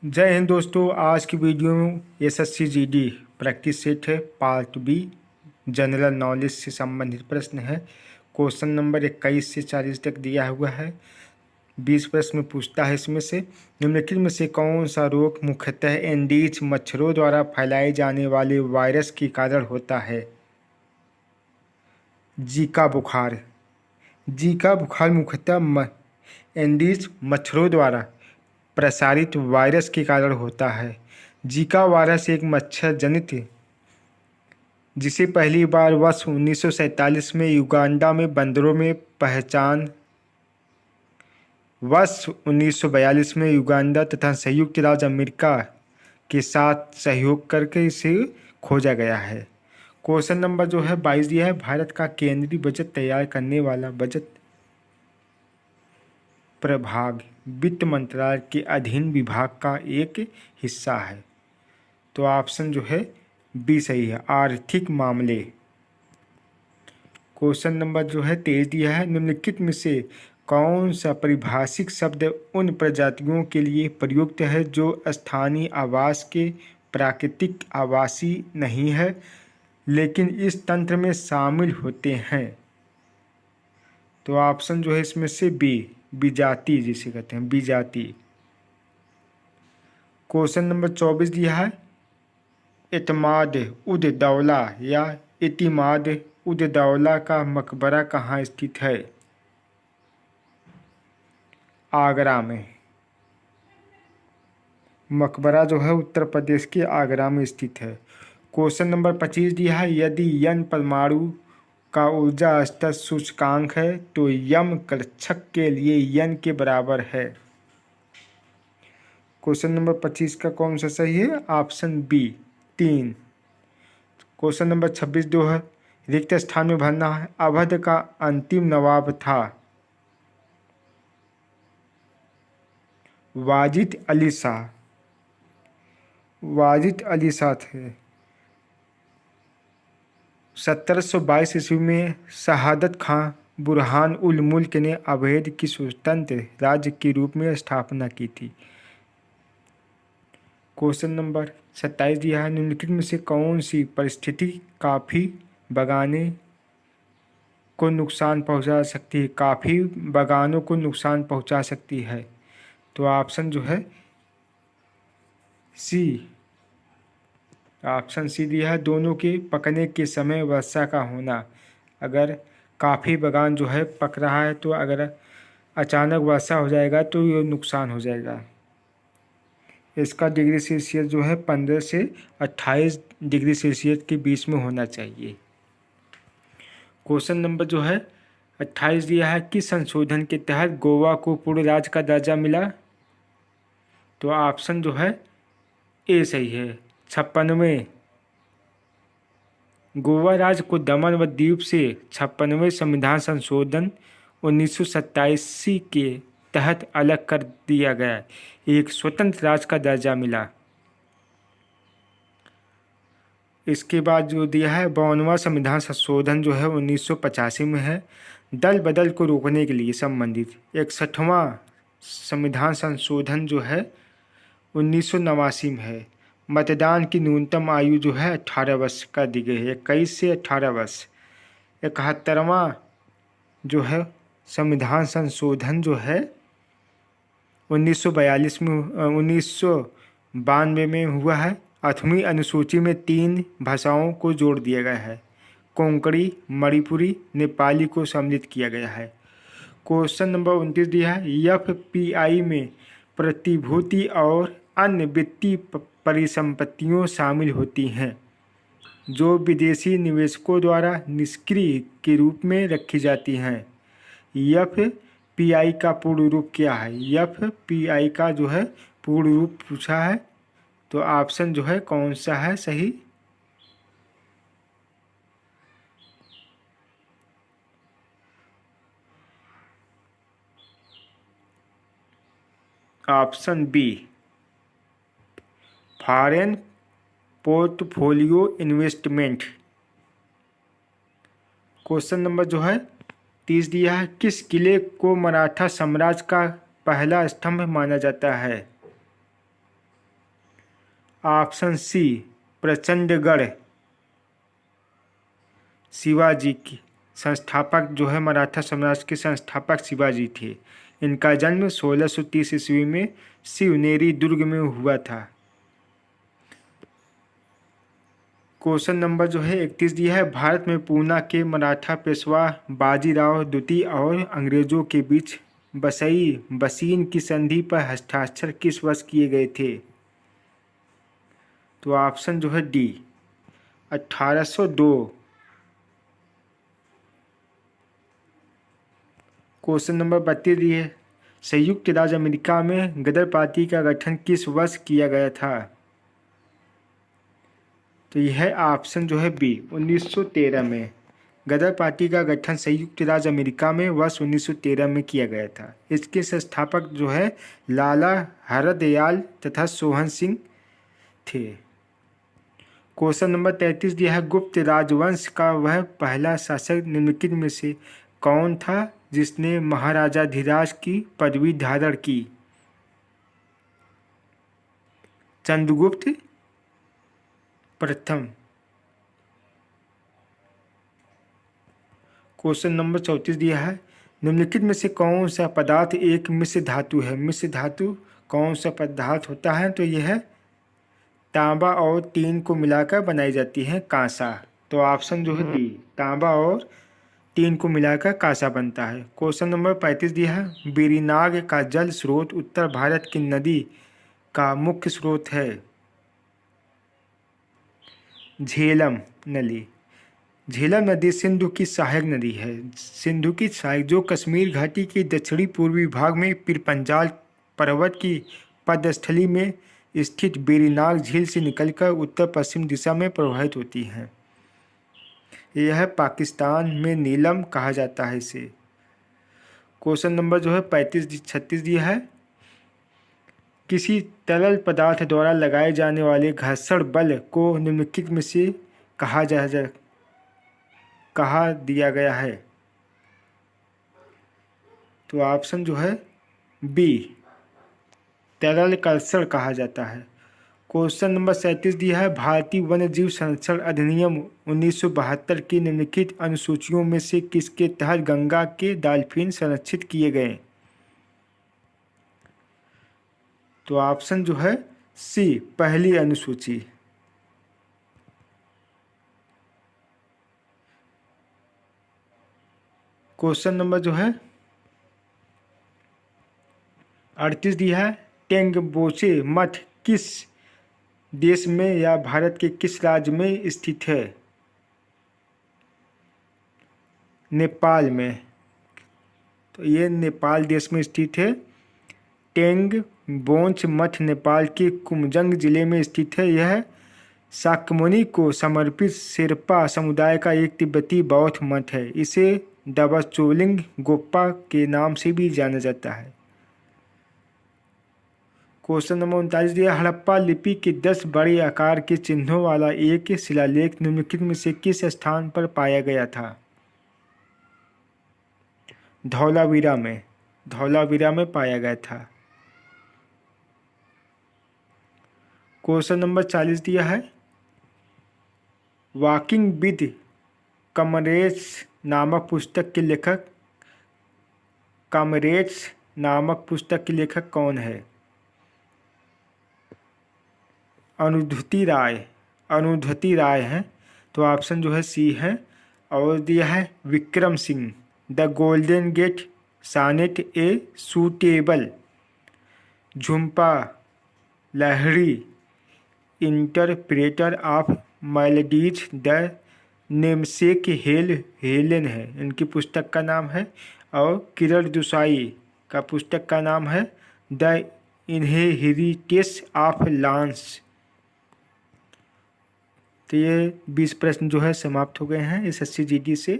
जय हिंद दोस्तों। आज की वीडियो में एसएससी जीडी प्रैक्टिस सेट है, पार्ट बी, जनरल नॉलेज से संबंधित प्रश्न है। क्वेश्चन नंबर 21 से 40 तक दिया हुआ है। 20 प्रश्न पूछता है। इसमें से निम्नलिखित में से कौन सा रोग मुख्यतः एंडीज मच्छरों द्वारा फैलाए जाने वाले वायरस के कारण होता है? जीका बुखार। जीका बुखार मुख्यतः एंडीज मच्छरों द्वारा प्रसारित वायरस के कारण होता है। जीका वायरस एक मच्छर जनित जिसे पहली बार वर्ष 1947 में युगांडा में बंदरों में पहचान वर्ष 1942 में युगांडा तथा संयुक्त राज्य अमेरिका के साथ सहयोग करके इसे खोजा गया है। क्वेश्चन नंबर जो है 22 दिया है। भारत का केंद्रीय बजट तैयार करने वाला बजट प्रभाग वित्त मंत्रालय के अधीन विभाग का एक हिस्सा है। तो ऑप्शन जो है बी सही है, आर्थिक मामले। क्वेश्चन नंबर जो है 23 दिया है। निम्नलिखित में से कौन सा परिभाषिक शब्द उन प्रजातियों के लिए प्रयुक्त है जो स्थानीय आवास के प्राकृतिक आवासी नहीं है लेकिन इस तंत्र में शामिल होते हैं? तो ऑप्शन जो है इसमें से बी, विजाति जिसे कहते हैं, विजाति। क्वेश्चन नंबर 24 दिया है। इतमाद उद दौला या इतिमाद उद दौला का मकबरा कहाँ स्थित है? आगरा में। मकबरा जो है उत्तर प्रदेश के आगरा में स्थित है। क्वेश्चन नंबर 25 दिया है। यदि यन परमाणु का ऊर्जा स्तर सूचकांक है तो यम कक्षक के लिए यन के बराबर है। क्वेश्चन नंबर 25 का कौन सा सही है? Option B 3। क्वेश्चन नंबर 26 जो है, रिक्त स्थान में भरना है। अवध का अंतिम नवाब था वाजिद अली शाह। वाजिद अली शाह थे। 1722 ईस्वी में शहादत खां बुरहान उल मुल्क ने अवध की स्वतंत्र राज्य के रूप में स्थापना की थी। क्वेश्चन नंबर 27 दिया है। निम्नलिखित में से कौन सी परिस्थिति कॉफ़ी बागाने को नुकसान पहुंचा सकती है? कॉफ़ी बागानों को नुकसान पहुंचा सकती है। तो ऑप्शन जो है सी, ऑप्शन सी दिया है। दोनों के पकने के समय वर्षा का होना। अगर कॉफ़ी बागान जो है पक रहा है तो अगर अचानक वर्षा हो जाएगा तो ये नुकसान हो जाएगा। इसका डिग्री सेल्सियस जो है 15 से 28 डिग्री सेल्सियस के बीच में होना चाहिए। क्वेश्चन नंबर जो है 28 दिया है। किस संशोधन के तहत गोवा को पूर्ण राज्य का दर्जा मिला? तो ऑप्शन जो है ए सही है, 56वें। गोवा राज्य को दमन व दीव से 56वें संविधान संशोधन 1987 के तहत अलग कर दिया गया, एक स्वतंत्र राज्य का दर्जा मिला। इसके बाद जो दिया है 52वां संविधान संशोधन जो है 1985 में है। दल बदल को रोकने के लिए संबंधित 61वां संविधान संशोधन जो है 1989 में है। मतदान की न्यूनतम आयु जो है 18 वर्ष कर दी गई है, 21 से 18 वर्ष। 71वां जो है संविधान संशोधन जो है 1942 में 1992 में हुआ है। 8वीं अनुसूची में 3 भाषाओं को जोड़ दिया गया है। कोंकणी, मणिपुरी, नेपाली को सम्मिलित किया गया है। क्वेश्चन नंबर 29 दिया है। एफपीआई में प्रतिभूति और अन्य वित्तीय परिसंपत्तियों शामिल होती हैं जो विदेशी निवेशकों द्वारा निष्क्रिय के रूप में रखी जाती हैं। एफपीआई का पूर्ण रूप क्या है? एफपीआई का जो है पूर्ण रूप पूछा है। तो ऑप्शन जो है कौन सा है सही? Option B, foreign portfolio investment. Question number जो है 30 दिया है। किस किले को मराठा साम्राज्य का पहला स्तंभ माना जाता है? ऑप्शन सी प्रचंडगढ़ शिवाजी की संस्थापक जो है मराठा साम्राज्य के संस्थापक शिवाजी थे। इनका जन्म 1630 ईस्वी में शिवनेरी दुर्ग में हुआ था। क्वेश्चन नंबर जो है 31 दिया है, भारत में पूना के मराठा पेशवा बाजीराव द्वितीय और अंग्रेजों के बीच बसई बसीन की संधि पर हस्ताक्षर किस वर्ष किए गए थे? तो ऑप्शन जो है डी 1802। क्वेश्चन नंबर 32 दिए है, संयुक्त राज्य अमेरिका में गदर पार्टी का गठन किस वर्ष किया गया था? तो यह ऑप्शन जो है बी 1913 में। गदर पार्टी का गठन संयुक्त राज्य अमेरिका में वर्ष 1913 में किया गया था। इसके संस्थापक जो है लाला हरदयाल तथा सोहन सिंह थे। क्वेश्चन नंबर 33 दिया है, गुप्त राजवंश का वह पहला शासक निम्नलिखित में से कौन था जिसने महाराजाधिराज की पदवी धारण की? चंद्रगुप्त प्रथम। क्वेश्चन नंबर 34 दिया है, निम्नलिखित में से कौन सा पदार्थ एक मिश्र धातु है? मिश्र धातु कौन सा पदार्थ होता है? तो यह तांबा और टीन को मिलाकर बनाई जाती है कांसा। तो ऑप्शन जो है डी तांबा और टीन को मिलाकर कांसा बनता है। क्वेश्चन नंबर 35 दिया है, बेरीनाग का जल स्रोत उत्तर भारत की नदी का मुख्य स्रोत है? झेलम नदी। झेलम नदी सिंधु की सहायक नदी है। सिंधु की सहायक जो कश्मीर घाटी के दक्षिणी पूर्वी भाग में पीरपंजाल पर्वत की पदस्थली में स्थित बेरीनाग झील से निकलकर उत्तर पश्चिम दिशा में प्रवाहित होती है। यह पाकिस्तान में नीलम कहा जाता है इसे। क्वेश्चन नंबर जो है 36 दिया है, किसी तरल पदार्थ द्वारा लगाए जाने वाले घर्षण बल को निम्नलिखित में से कहा दिया गया है? तो ऑप्शन जो है बी तरल कर्षण कहा जाता है। क्वेश्चन नंबर 37 दिया है, भारतीय वन्यजीव संरक्षण अधिनियम 1972 की निम्नलिखित अनुसूचियों में से किसके तहत गंगा के डॉल्फिन संरक्षित किए गए? तो ऑप्शन जो है सी पहली अनुसूची। क्वेश्चन नंबर जो है 38 दिया है, टेंगबोचे मठ किस देश में या भारत के किस राज्य में स्थित है? नेपाल में। तो ये नेपाल देश में स्थित है। टेंगबोच मठ नेपाल के कुमजंग जिले में स्थित है। यह शाक्यमुनि को समर्पित शेरपा समुदाय का एक तिब्बती बौद्ध मठ है। इसे दबचोलिंग गोप्पा के नाम से भी जाना जाता है। क्वेश्चन नंबर 39 दिया, हड़प्पा लिपि के 10 बड़े आकार के चिन्हों वाला एक शिलालेख निम्नलिखित में से किस स्थान पर पाया गया था? धौलावीरा में पाया गया था। क्वेश्चन नंबर 40 दिया है, वॉकिंग विद कमरेड्स नामक पुस्तक के लेखक कौन है? अनुधुति राय है। तो ऑप्शन जो है सी है। और दिया है Vikram Singh, The Golden Gate sonnet A Suitable, Jhumpa Lahiri Interpreter of Maladies, The Namesake हेलेन है इनकी पुस्तक का नाम है। और किरण दुसाई का पुस्तक का नाम है द इनहेरिटेंस ऑफ लॉन्स। तो ये 20 प्रश्न जो है समाप्त हो गए हैं SSC GD से।